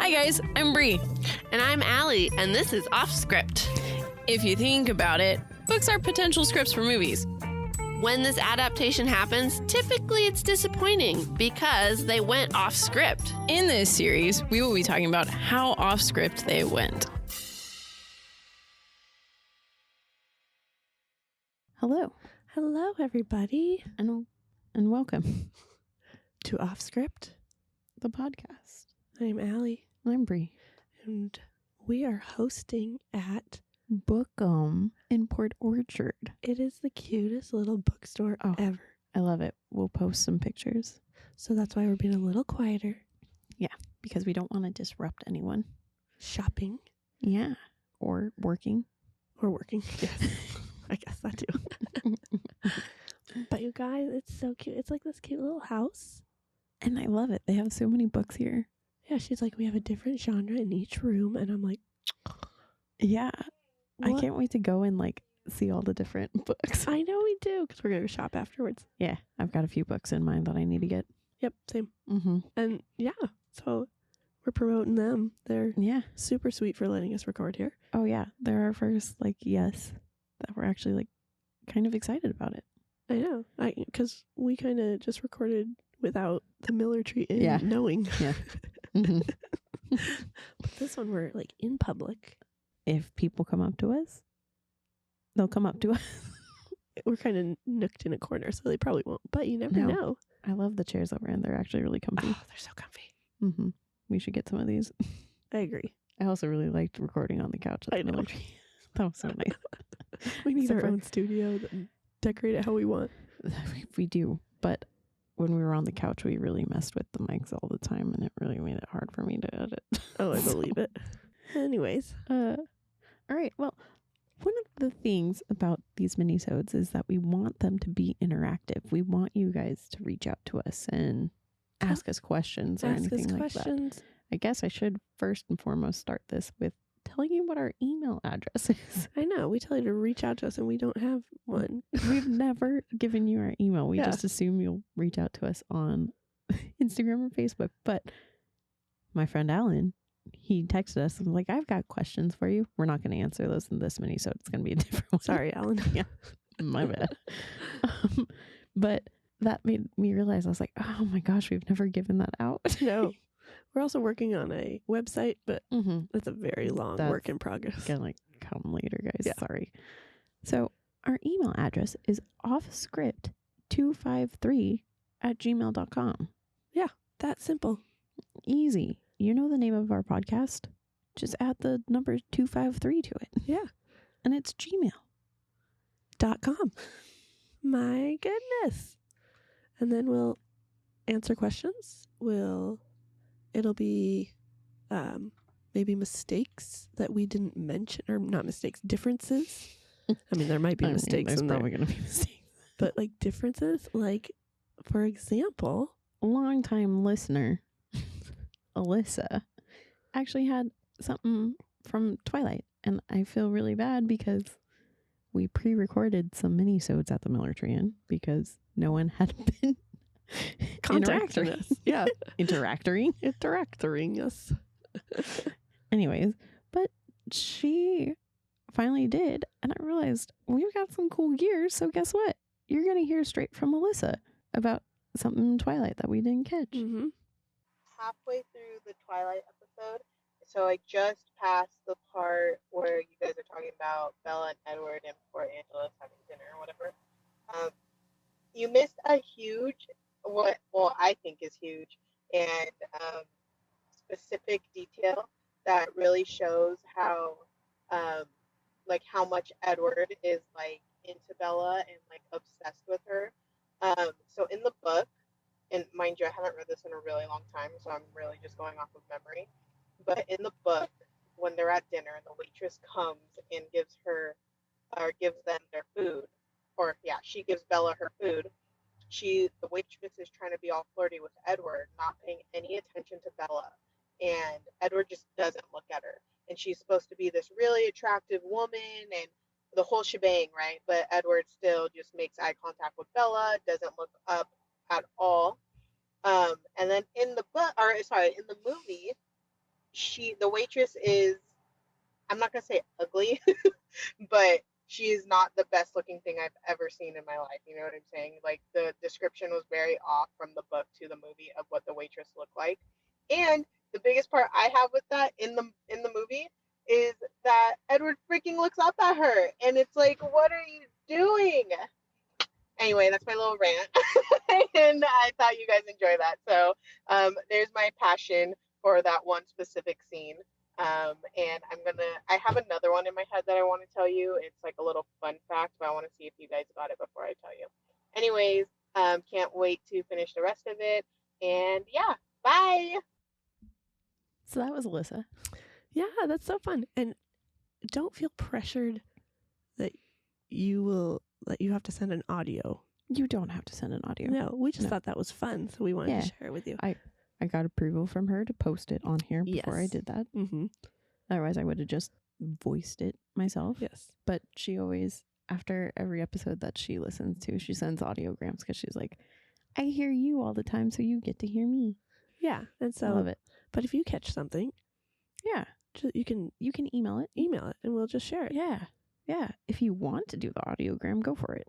Hi guys, I'm Bree. And I'm Allie, and this is Offscript. If you think about it, books are potential scripts for movies. When this adaptation happens, typically it's disappointing because they went off script. In this series, we will be talking about how off script they went. Hello. Hello, everybody, And welcome to Offscript, the podcast. I'm Allie, I'm Bree. and we are hosting at Bookum in Port Orchard. it is the cutest little bookstore ever. I love it. We'll post some pictures So that's why we're being a little quieter. because we don't want to disrupt anyone. Shopping Yeah. Or working. or working. Yes, I guess that too. But you guys, it's so cute. It's like this cute little house. And I love it. They have so many books here. Yeah, she's like, we have a different genre in each room. And I'm like, Yeah. I what? can't wait to go and see all the different books. I know we do, because we're going to shop afterwards. Yeah. I've got a few books in mind that I need to get. Yep, same. Mm-hmm. And yeah, so we're promoting them. They're Yeah. super sweet for letting us record here. Oh, yeah. They're our first, yes, that we're actually, kind of excited about it. I know, because we kind of just recorded without the military in Yeah. knowing. Yeah. Mm-hmm. But this one we're in public. If people come up to us, they'll come up to us. We're kind of nooked in a corner, so they probably won't. But you never No. know. I love the chairs over and they're actually really comfy. Oh, they're so comfy. Mm-hmm. We should get some of these. I agree. I also really liked recording on the couch at I the know. military. That was so nice. We need Except our for- own studio and decorate it how we want. We do, but when we were on the couch, we really messed with the mics all the time, and it really made it hard for me to edit. Oh, I So, believe it. Anyways, all right. Well, one of the things about these minisodes is that we want them to be interactive. We want you guys to reach out to us and ask us questions or ask anything us like questions. that. I guess I should first and foremost start this with telling you what our email address is. I know. We tell you to reach out to us, and we don't have one. We've never given you our email. We Yeah. just assume you'll reach out to us on Instagram or Facebook. But my friend Alan, he texted us and was like, I've got questions for you. We're not going to answer those in this mini, so it's going to be a different one. Sorry, Alan. Yeah, my bad. But that made me realize, I was like, oh my gosh, we've never given that out. No. We're also working on a website, but Mm-hmm. it's a very long That's work in progress. Gonna come later, guys. Yeah. Sorry. So our email address is offscript253@gmail.com. That simple. Easy. You know the name of our podcast? Just add the number 253 to it. Yeah. And it's Gmail. .com. My goodness. And then we'll answer questions. It'll be maybe mistakes that we didn't mention, or not mistakes, differences. I mean, there might be I mean, mistakes there's in probably there, going to be mistakes. but differences, for example, Longtime listener, Alyssa, actually had something from Twilight. And I feel really bad because we pre-recorded some mini-sodes at the military Inn because no one had been contacting us. Yeah. interacting. Interacting us. Anyways, but she finally did, and I realized we've got some cool gear, so guess what? You're going to hear straight from Melissa about something in Twilight that we didn't catch. Mm-hmm. Halfway through the Twilight episode, so I just passed the part where you guys are talking about Bella and Edward and Port Angeles having dinner or whatever. You missed a huge, I think is huge, and specific detail that really shows how, how much Edward is into Bella and obsessed with her. So in the book, and mind you, I haven't read this in a really long time, so I'm really just going off of memory. But in the book, when they're at dinner, the waitress comes and gives them their food, she gives Bella her food. The waitress is trying to be all flirty with Edward, not paying any attention to Bella, and Edward just doesn't look at her. And she's supposed to be this really attractive woman and the whole shebang, right? But Edward still just makes eye contact with Bella, doesn't look up at all. And then in the movie, the waitress is, I'm not gonna say ugly, but she is not the best looking thing I've ever seen in my life. You know what I'm saying? Like the description was very off from the book to the movie of what the waitress looked like. And the biggest part I have with that in the movie is that Edward freaking looks up at her, and it's like, what are you doing? Anyway, that's my little rant, and I thought you guys enjoy that. So there's my passion for that one specific scene. And I have another one in my head that I want to tell you. It's like a little fun fact, but I want to see if you guys got it before I tell you. Anyways, can't wait to finish the rest of it. And yeah, bye. So that was Alyssa. Yeah, that's so fun. And don't feel pressured that you have to send an audio. You don't have to send an audio. No, we just thought that was fun, so we wanted to share it with you. I got approval from her to post it on here before I did that. Mm-hmm. Otherwise, I would have just voiced it myself. Yes. But she always, after every episode that she listens to, she sends audiograms because she's like, I hear you all the time, so you get to hear me. Yeah, and so I love it. But if you catch something, you can email it. Email it, and we'll just share it. Yeah. If you want to do the audiogram, go for it.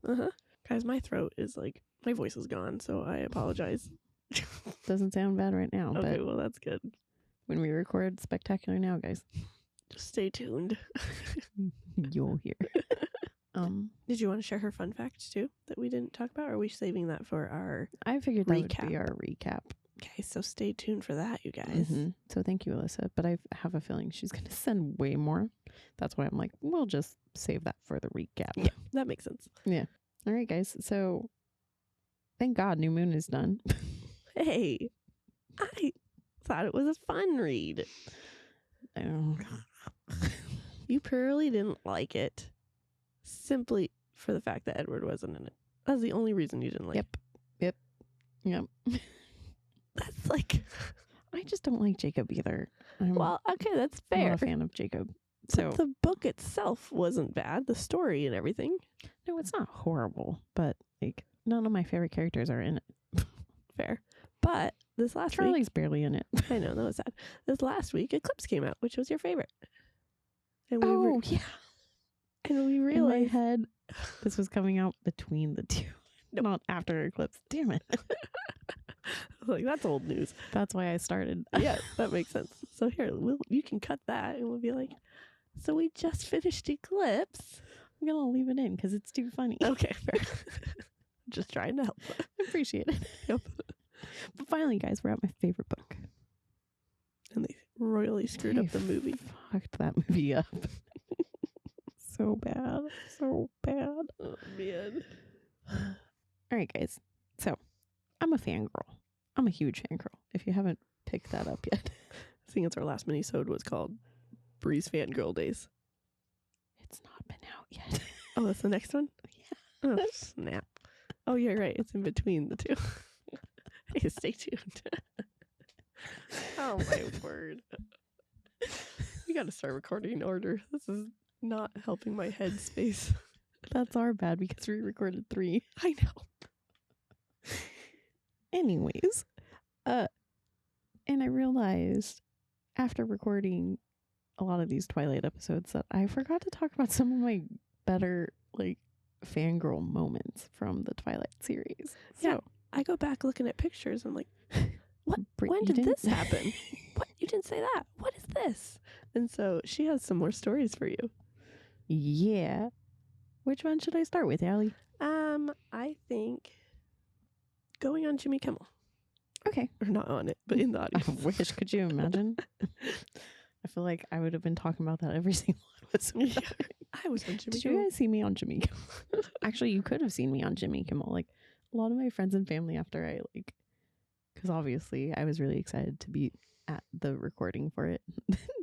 Guys, my throat is like, my voice is gone, so I apologize. Doesn't sound bad right now. Okay, but well, that's good. When we record Spectacular Now, guys, just stay tuned. You'll hear. Did you want to share her fun fact too that we didn't talk about, or are we saving that for our I figured that would be our recap. Okay, so stay tuned for that, you guys. So thank you, Alyssa. But I have a feeling she's going to send way more. That's why I'm like, we'll just save that for the recap. Yeah, that makes sense. Yeah. All right, guys. So thank God New Moon is done. Hey, I thought it was a fun read. You purely didn't like it simply for the fact that Edward wasn't in it. That's the only reason you didn't like it. Yep. That's like... I just don't like Jacob either. Well, okay, that's fair. I'm not a fan of Jacob. So but the book itself wasn't bad. The story and everything. No, it's not horrible. But like none of my favorite characters are in it. Fair. But this last week... Charlie's barely in it. I know, that was sad. This last week, Eclipse came out, which was your favorite. And yeah. And we realized... In my head, this was coming out between the two. Nope. Not after Eclipse. Damn it. Like, that's old news. That's why I started. Yeah, that makes sense. So here, you can cut that and we'll be like, so we just finished Eclipse. I'm going to leave it in because it's too funny. Okay, fair. Just trying to help. I appreciate it. Yep. But finally, guys, we're at my favorite book. And they royally screwed up the movie. Fucked that movie up. So bad. So bad. Oh, man. All right, guys. So, I'm a fangirl. I'm a huge fangirl. If you haven't picked that up yet. Seeing as our last mini-sode was called Bree's Fangirl Days. It's not been out yet. Oh, that's the next one? Yeah. Oh, snap. Oh, yeah, right. It's in between the two. Hey, stay tuned. Oh, my word. We got to start recording in order. This is not helping my head space. That's our bad because we recorded 3. I know. Anyways, and I realized after recording a lot of these Twilight episodes that I forgot to talk about some of my better, like, fangirl moments from the Twilight series. Yeah, So, I go back looking at pictures. I'm like, what? Brit, when you did this didn't- happen? What? You didn't say that. What is this? And so she has some more stories for you. Yeah. Which one should I start with, Allie? I think going on Jimmy Kimmel. Okay. Or not on it, but in the I audience. wish. Could you imagine? I feel like I would have been talking about that every single episode. Yeah, I was on Jimmy Did Kimmel. you guys see me on Jimmy Kimmel? Actually, you could have seen me on Jimmy Kimmel. Like, a lot of my friends and family after I, like, because obviously I was really excited to be at the recording for it.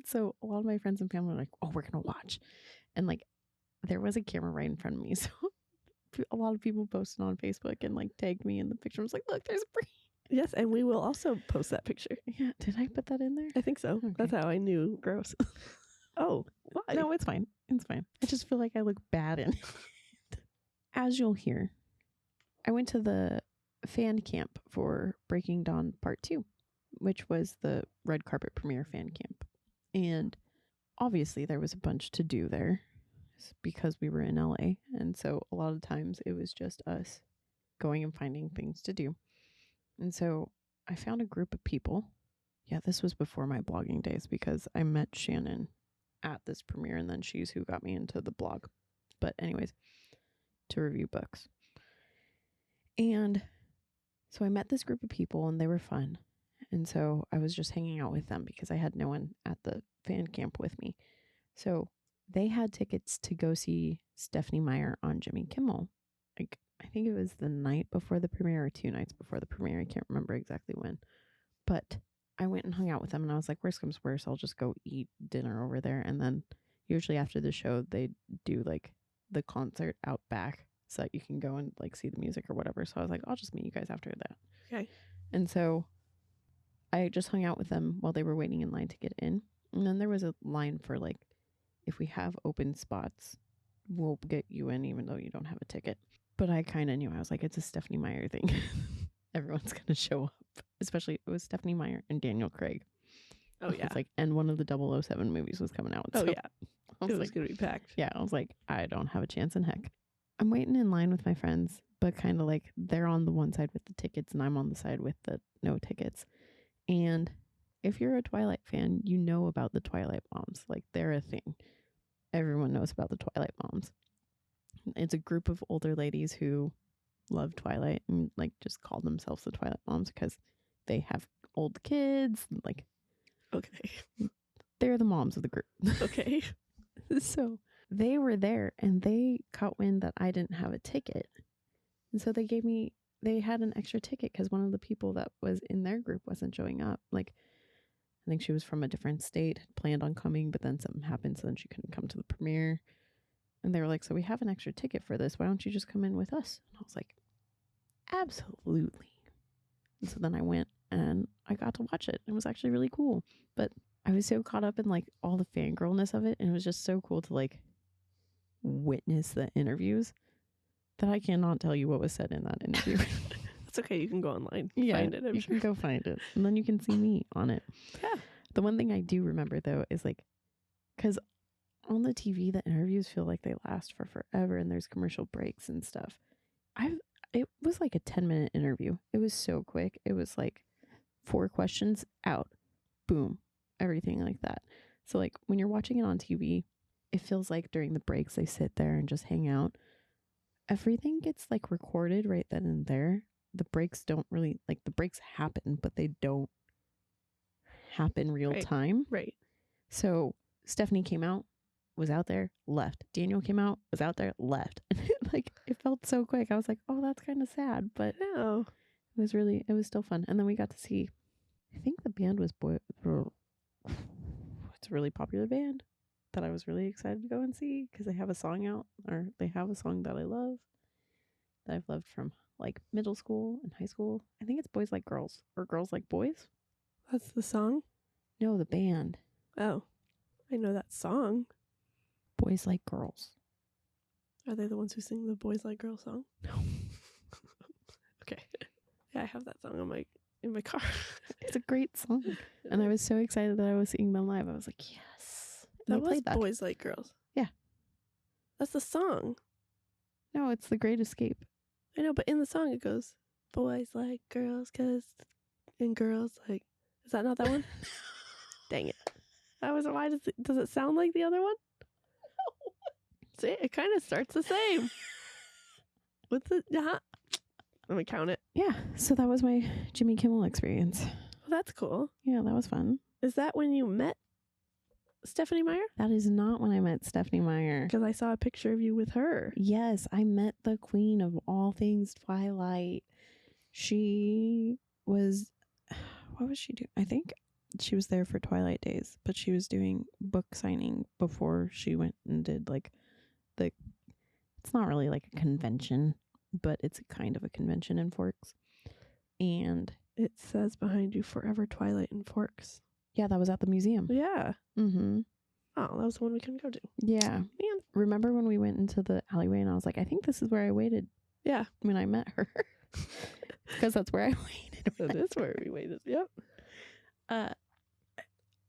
So a lot of my friends and family were like, oh, we're going to watch. And, like, there was a camera right in front of me. So a lot of people posted on Facebook and, like, tagged me in the picture. I was like, look, there's Brie. Yes, and we will also post that picture. Yeah. Did I put that in there? I think so. Okay. That's how I knew. Gross. Oh, why? No, it's fine. It's fine. I just feel like I look bad in it. As you'll hear, I went to the fan camp for Breaking Dawn Part 2, which was the red carpet premiere fan camp. And obviously there was a bunch to do there because we were in LA. And so a lot of times it was just us going and finding things to do. And so I found a group of people. Yeah, this was before my blogging days because I met Shannon at this premiere, and then she's who got me into the blog. But anyways, to review books. And so I met this group of people and they were fun. And so I was just hanging out with them because I had no one at the fan camp with me. So they had tickets to go see Stephenie Meyer on Jimmy Kimmel. Like, I think it was the night before the premiere or 2 nights before the premiere. I can't remember exactly when. But I went and hung out with them and I was like, worst comes worst, I'll just go eat dinner over there. And then usually after the show, they do like the concert out back so that you can go and like see the music or whatever. So I was like, I'll just meet you guys after that. Okay. And so I just hung out with them while they were waiting in line to get in. And then there was a line for like, if we have open spots, we'll get you in even though you don't have a ticket. But I kind of knew, I was like, it's a Stephenie Meyer thing. Everyone's going to show up. Especially it was Stephenie Meyer and Daniel Craig. Oh, yeah. It's like, and one of the 007 movies was coming out. Oh, so yeah. I It was was like, going to be packed. yeah, I was like, I don't have a chance in heck. I'm waiting in line with my friends, but kind of like they're on the one side with the tickets and I'm on the side with the no tickets. And if you're a Twilight fan, you know about the Twilight moms. Like, they're a thing. Everyone knows about the Twilight moms. It's a group of older ladies who love Twilight and like just call themselves the Twilight moms because they have old kids. Like, Okay. they're the moms of the group. Okay. So they were there and they caught wind that I didn't have a ticket. And so they had an extra ticket because one of the people that was in their group wasn't showing up. Like, I think she was from a different state, had planned on coming, but then something happened, so then she couldn't come to the premiere. And they were like, so we have an extra ticket for this. Why don't you just come in with us? And I was like, absolutely. And so then I went and I got to watch it. It was actually really cool. But I was so caught up in like all the fangirlness of it. And it was just so cool to like witness the interviews that I cannot tell you what was said in that interview. It's okay. You can go online. Yeah, Find it. I'm you sure. can go find it. And then you can see me on it. Yeah. The one thing I do remember though is like, because on the TV, the interviews feel like they last for forever and there's commercial breaks and stuff. It was like a 10-minute interview. It was so quick. It was like 4 questions out, boom, everything like that. So like when you're watching it on TV, it feels like during the breaks, they sit there and just hang out. Everything gets like recorded right then and there. The breaks don't really, like, the breaks happen, but they don't happen real time. Right. So Stephenie came out, was out there, left. Daniel came out, was out there, left. Like, it felt so quick. I was like, oh, that's kind of sad, but No. it was still fun. And then we got to see, I think the band was it's a really popular band that I was really excited to go and see because they have a song out, or they have a song that I love, that I've loved from like middle school and high school. I think it's Boys Like Girls or Girls Like Boys. That's the song? No, the band. Oh. I know that song. Boys Like Girls. Are they the ones who sing the Boys Like Girls song? No. Okay. Yeah, I have that song in my car. It's a great song. And I was so excited that I was seeing them live. I was like, yes. And That they was played that. Boys Like Girls. Yeah. That's the song. No, it's The Great Escape. I know, but in the song it goes, boys like girls, and girls like, is that not that one? Dang it. Why does it sound like the other one? See, it kind of starts the same. What's it? Let me count it. Yeah. So that was my Jimmy Kimmel experience. Well, that's cool. Yeah, that was fun. Is that when you met Stephenie Meyer? That is not when I met Stephenie Meyer. Because I saw a picture of you with her. Yes, I met the queen of all things Twilight. She was, what was she doing? I think she was there for Twilight Days, but she was doing book signing before she went and did like it's not really like a convention, but it's kind of a convention in Forks. And it says behind you, Forever Twilight in Forks. Yeah, that was at the museum. Yeah. Mm-hmm. Oh, that was the one we couldn't go to. Yeah. Man. Remember when we went into the alleyway and I was like, I think this is where I waited. Yeah. When I met her. Because that's where I waited. That is where we waited. Yep.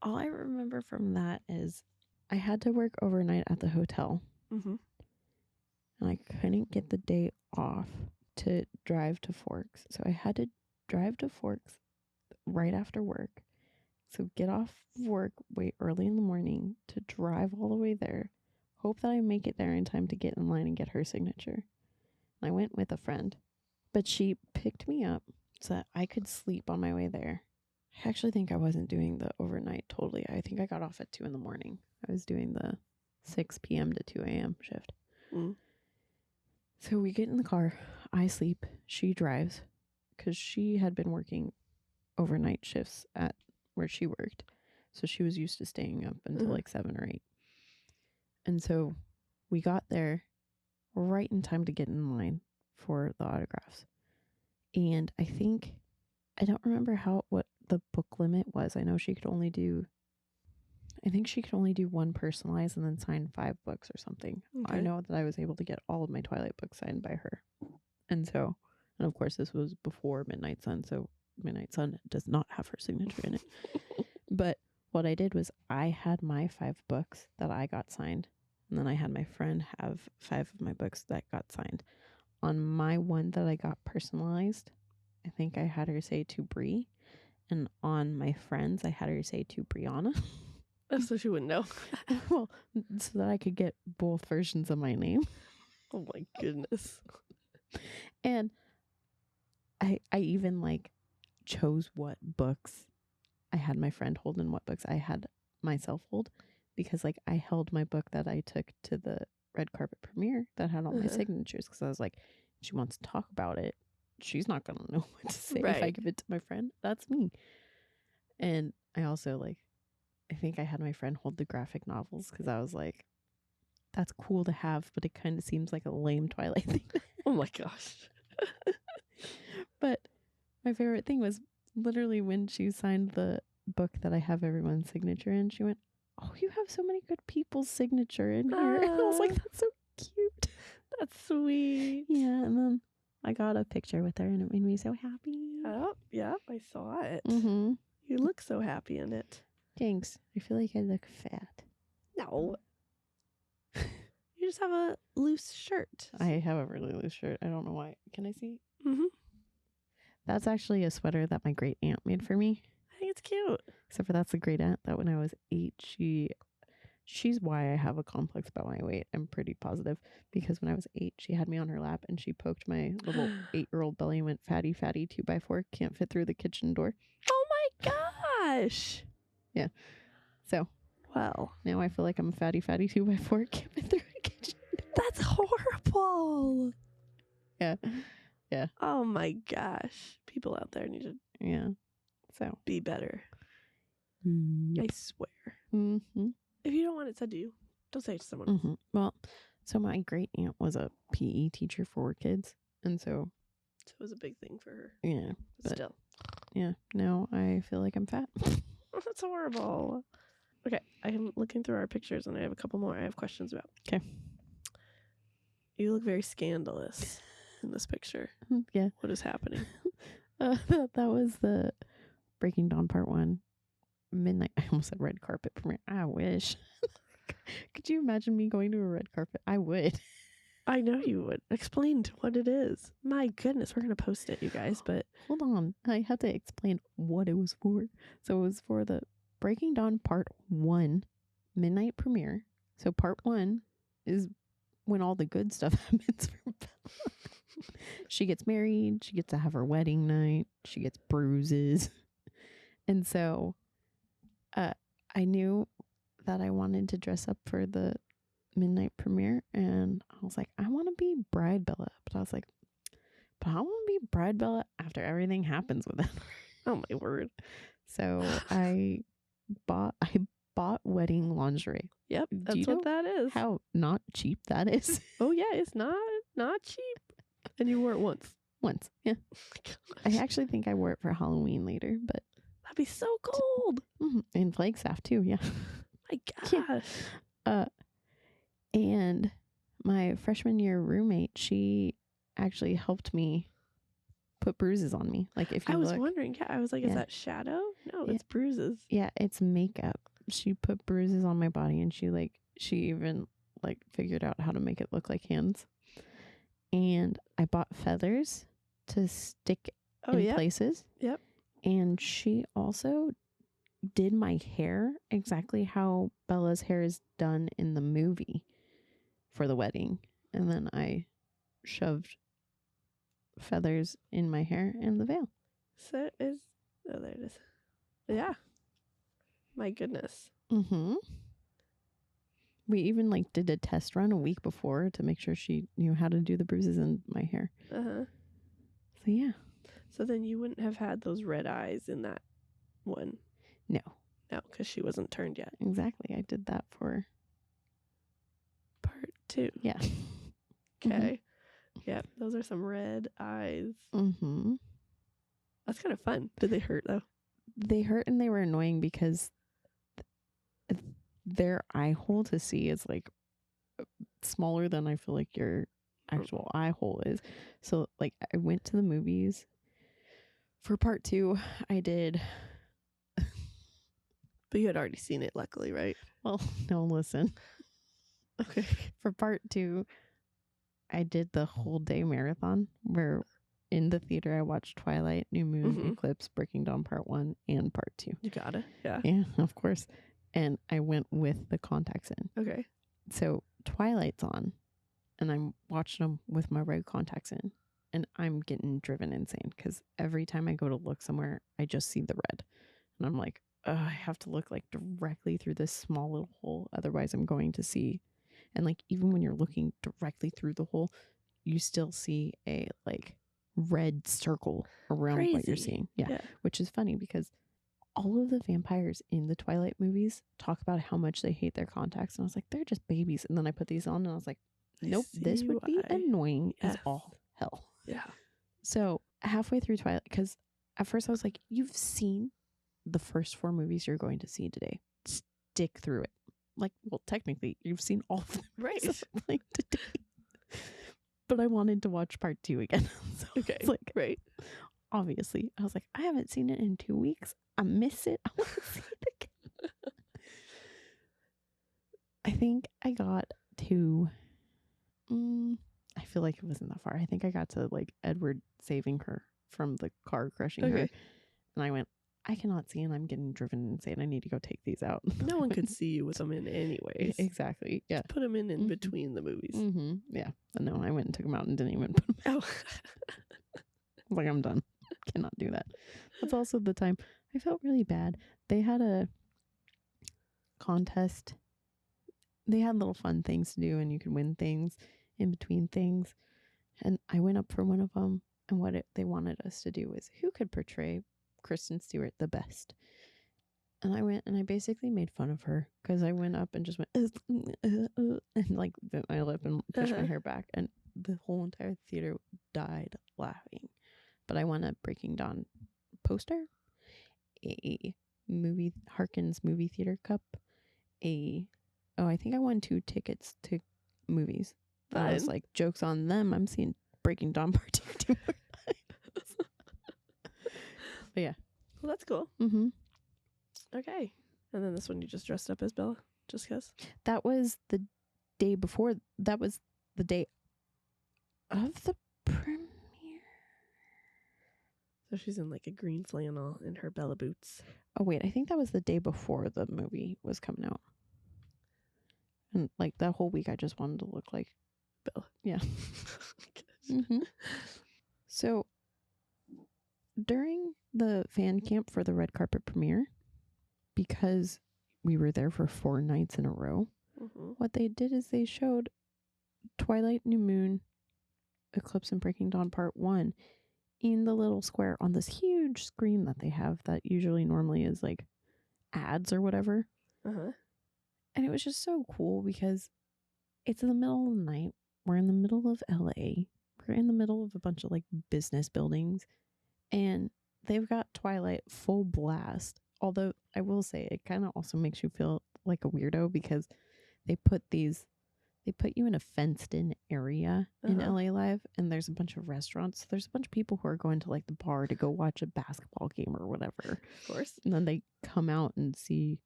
all I remember from that is I had to work overnight at the hotel. Mm-hmm. And I couldn't get the day off to drive to Forks. So I had to drive to Forks right after work. So get off work way early in the morning to drive all the way there. Hope that I make it there in time to get in line and get her signature. I went with a friend, but she picked me up so that I could sleep on my way there. I actually think I wasn't doing the overnight totally. I think I got off at 2 in the morning. I was doing the 6 p.m. to 2 a.m. shift. Mm. So we get in the car. I sleep. She drives because she had been working overnight shifts at where she worked. So she was used to staying up until like 7 or 8. And so we got there right in time to get in line for the autographs. And I don't remember what the book limit was. I know she could only do one personalized and then sign 5 books or something. Okay. I know that I was able to get all of my Twilight books signed by her. And of course this was before Midnight Sun, so Midnight Sun does not have her signature in it. But what I did was I had my 5 books that I got signed, and then I had my friend have 5 of my books that got signed. On my one that I got personalized, I think I had her say to Bree, and on my friends I had her say to Brianna. So she wouldn't know. Well, so that I could get both versions of my name. Oh my goodness. And I even like chose what books I had my friend hold and what books I had myself hold, because like I held my book that I took to the red carpet premiere that had all my signatures, because I was like, she wants to talk about it. She's not going to know what to say if I give it to my friend. That's me. And I also I think I had my friend hold the graphic novels because I was like, that's cool to have, but it kind of seems like a lame Twilight thing. Oh my gosh. But my favorite thing was literally when she signed the book that I have everyone's signature in, she went, "Oh, you have so many good people's signature in here." And I was like, that's so cute. That's sweet. Yeah, and then I got a picture with her and it made me so happy. Oh, yeah, I saw it. Mm-hmm. You look so happy in it. Thanks. I feel like I look fat. No. You just have a loose shirt. I have a really loose shirt. I don't know why. Can I see? Mm-hmm. That's actually a sweater that my great aunt made for me. I think it's cute. Except for that's the great aunt that when I was 8, she's why I have a complex about my weight. I'm pretty positive, because when I was 8, she had me on her lap and she poked my little 8-year-old belly and went, "Fatty, fatty, 2x4, can't fit through the kitchen door." Oh my gosh. Yeah. So, Well, now I feel like I'm a fatty, fatty 2x4, can't fit through the kitchen door. that's horrible. Yeah. Oh my gosh. People out there need to So, be better. yep. I swear. Mm-hmm. If you don't want it said to you, don't say it to someone. Mm-hmm. Well, so my great aunt was a PE teacher for kids, and so it was a big thing for her. yeah, But still. Yeah, now I feel like I'm fat. That's horrible. Okay, I am looking through our pictures and I have a couple more I have questions about. Okay. You look very scandalous in this picture. Yeah. What is happening? That was the Breaking Dawn Part 1 midnight. I almost said red carpet premiere. I wish. Could you imagine me going to a red carpet? I would. I know you would. Explain what it is. My goodness, we're going to post it, you guys, but... Hold on. I have to explain what it was for. So it was for the Breaking Dawn Part 1 midnight premiere. So Part 1 is when all the good stuff happens for Bella. She gets married. She gets to have her wedding night. She gets bruises. And so I knew that I wanted to dress up for the midnight premiere, and I was like, I want to be Bride Bella, but I was like, but I want to be Bride Bella after everything happens with it. Oh my word. So I bought wedding lingerie. Yep, that's what that is. How not cheap that is? Oh yeah, it's not cheap. And you wore it once. Yeah. Oh my I gosh. actually think I wore it for Halloween later, but That'd be so cold. in Flagstaff too. Yeah. My gosh. And my freshman year roommate, she actually helped me put bruises on me. Like if you I was look, wondering. Yeah, I was like, is Yeah. that shadow? No, Yeah. it's bruises. yeah, it's makeup. She put bruises on my body, and she even like figured out how to make it look like hands. And I bought feathers to stick Oh, in yeah. places. Yep. And she also did my hair exactly how Bella's hair is done in the movie for the wedding. And then I shoved feathers in my hair and the veil. So is, oh, there it is. Yeah. My goodness. Mm-hmm. We even like did a test run a week before to make sure she knew how to do the bruises in my hair. Uh-huh. So yeah. So then you wouldn't have had those red eyes in that one. No. No, because she wasn't turned yet. Exactly. I did that for Part 2. yeah. Okay. Yep. Those are some red eyes. Mm-hmm. That's kind of fun. Did they hurt though? They hurt and they were annoying because their eye hole to see is like smaller than I feel like your actual eye hole is. So like I went to the movies for part 2. I did. But you had already seen it, luckily, right? Well, no, listen. Okay. For part 2, I did the whole day marathon where in the theater I watched Twilight, New Moon, Mhm. Eclipse, Breaking Dawn Part 1 and Part 2. You gotta. Yeah. Yeah, of course. And I went with the contacts in. Okay. So Twilight's on and I'm watching them with my red contacts in. And I'm getting driven insane because every time I go to look somewhere, I just see the red. And I'm like, I have to look like directly through this small little hole. Otherwise, I'm going to see. And like, even when you're looking directly through the hole, you still see a like red circle around what you're Crazy. seeing. Yeah. Which is funny because all of the vampires in the Twilight movies talk about how much they hate their contacts. And I was like, they're just babies. And then I put these on and I was like, nope, this would be annoying as all hell. Yeah. So halfway through Twilight, because at first I was like, you've seen the first 4 movies you're going to see today. Stick through it. Like, well, technically, you've seen all of them. Right. Like today. But I wanted to watch part 2 again. So Okay. it's like, right. Obviously, I was like, I haven't seen it in 2 weeks. I miss it. I want to see it again. I think I got to, I feel like it wasn't that far. I think I got to like Edward saving her from the car crushing her. And I went, I cannot see and I'm getting driven insane. I need to go take these out. No one could see you with them in anyways. Exactly. Yeah. Just put them in between the movies. Mm-hmm. Yeah. But no, I went and took them out and didn't even put them out. Oh. Like, I'm done. Cannot do that. That's also the time I felt really bad. They had a contest. They had little fun things to do and you could win things in between things. And I went up for one of them. And what they wanted us to do was who could portray Kristen Stewart the best. And I went and I basically made fun of her because I went up and just went and like bit my lip and pushed my hair back. And the whole entire theater died laughing. But I won a Breaking Dawn poster, a movie Harkins movie theater cup, I think I won 2 tickets to movies. I was like, joke's on them. I'm seeing Breaking Dawn Part 2 more times. But yeah. Well, that's cool. Mm-hmm. Okay. And then this one you just dressed up as Bella, just because? That was the day before. That was the day of the premiere. So she's in like a green flannel in her Bella boots. Oh, wait. I think that was the day before the movie was coming out. And like that whole week, I just wanted to look like Bella. Yeah. Mm-hmm. So during the fan camp for the red carpet premiere, because we were there for 4 nights in a row, what they did is they showed Twilight, New Moon, Eclipse, and Breaking Dawn Part 1 in the little square on this huge screen that they have that usually normally is like ads or whatever. And it was just so cool because it's in the middle of the night. We're in the middle of LA. We're in the middle of a bunch of like business buildings. And they've got Twilight full blast. Although I will say it kind of also makes you feel like a weirdo because they put these they put you in a fenced-in area in Uh-huh. LA Live, and there's a bunch of restaurants. There's a bunch of people who are going to like the bar to go watch a basketball game or whatever. Of course. And then they come out and see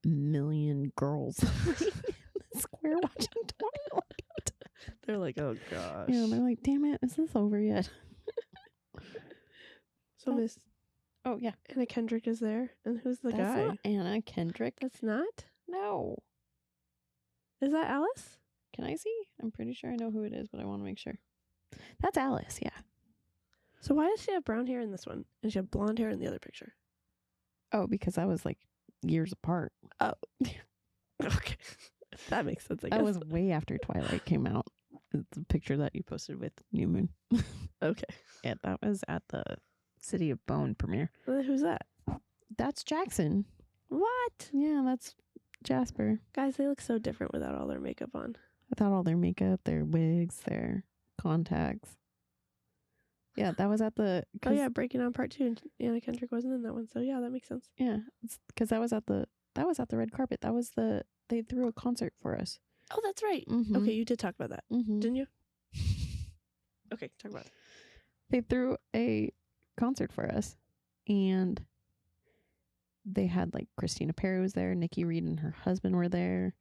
a million girls in the square watching Twilight. They're like, oh gosh. Yeah, they're like, damn it, is this over yet? So Miss Oh, yeah. Anna Kendrick is there. And who's the That's guy? not Anna Kendrick. That's not? No. Is that Alice? Can I see? I'm pretty sure I know who it is, but I want to make sure. That's Alice, yeah. So why does she have brown hair in this one? And she had blonde hair in the other picture? Oh, because that was like years apart. Okay. That makes sense, I guess. That was way after Twilight came out. It's a picture that you posted with New Moon. Okay. Yeah, that was at the City of Bone premiere. Who's that? That's Jackson. What? Yeah, that's Jasper. Guys, they look so different without all their makeup on. Without all their makeup, their wigs, their contacts. Yeah, that was at the... Oh yeah, Breaking On Part 2, and Anna Kendrick wasn't in that one, so yeah, that makes sense. Yeah, because that was at the red carpet. That was they threw a concert for us. Oh, that's right. Mm-hmm. Okay, you did talk about that, Mm-hmm. didn't you? Okay, talk about it. They threw a concert for us, and they had like Christina Perri was there, Nikki Reed and her husband were there.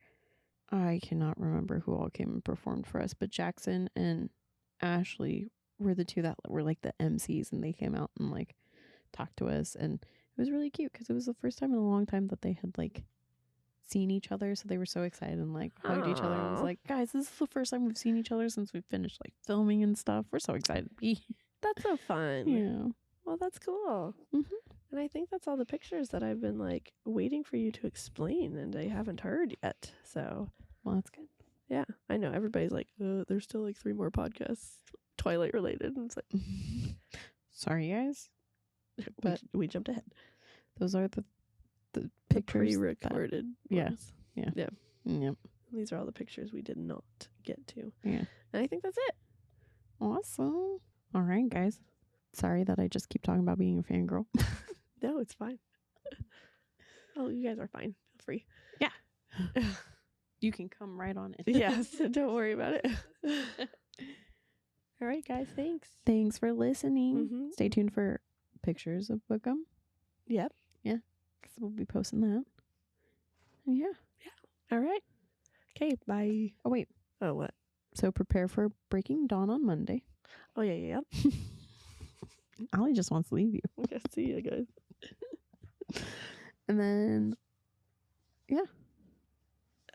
I cannot remember who all came and performed for us, but Jackson and Ashley were the two that were like the MCs, and they came out and like talked to us, and it was really cute because it was the first time in a long time that they had like seen each other, so they were so excited and like hugged each other and was Aw. like, guys, this is the first time we've seen each other since we finished like filming and stuff. We're so excited to be That's so fun. yeah. Well, that's cool. Mhm. And I think that's all the pictures that I've been like waiting for you to explain, and I haven't heard yet. So Well, that's good. yeah, I know everybody's like, there's still like 3 more podcasts Twilight related, and it's like, Sorry, guys. But- we jumped ahead. Those are the The pictures. pre-recorded Yeah. ones. Yep. These are all the pictures we did not get to. Yeah. And I think that's it. Awesome. All right, guys. Sorry that I just keep talking about being a fangirl. No, it's fine. Oh, you guys are fine. Feel free. You can come right on it. Yes, don't worry about it. All right, guys. Thanks. Thanks for listening. Mhm. Stay tuned for pictures of Bookham. Yep. Because we'll be posting that. And yeah. All right. Okay. Bye. Oh, wait. Oh, what? So prepare for Breaking Dawn on Monday. Oh, yeah. Allie just wants to leave you. Okay. See you guys. And then,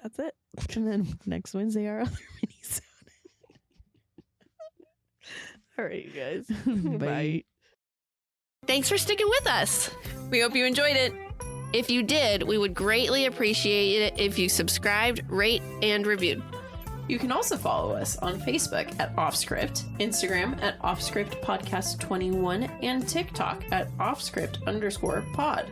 That's it. and then next Wednesday, our other minisode. All right, you guys. Bye. Thanks for sticking with us. We hope you enjoyed it. If you did, we would greatly appreciate it if you subscribed, rate, and reviewed. You can also follow us on Facebook at Offscript, Instagram at Offscript Podcast 21, and TikTok at Offscript_pod.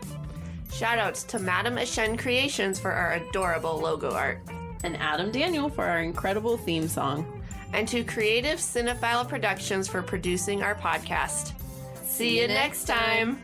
Shoutouts to Madam Ashen Creations for our adorable logo art. And Adam Daniel for our incredible theme song. And to Creative Cinephile Productions for producing our podcast. See you next time.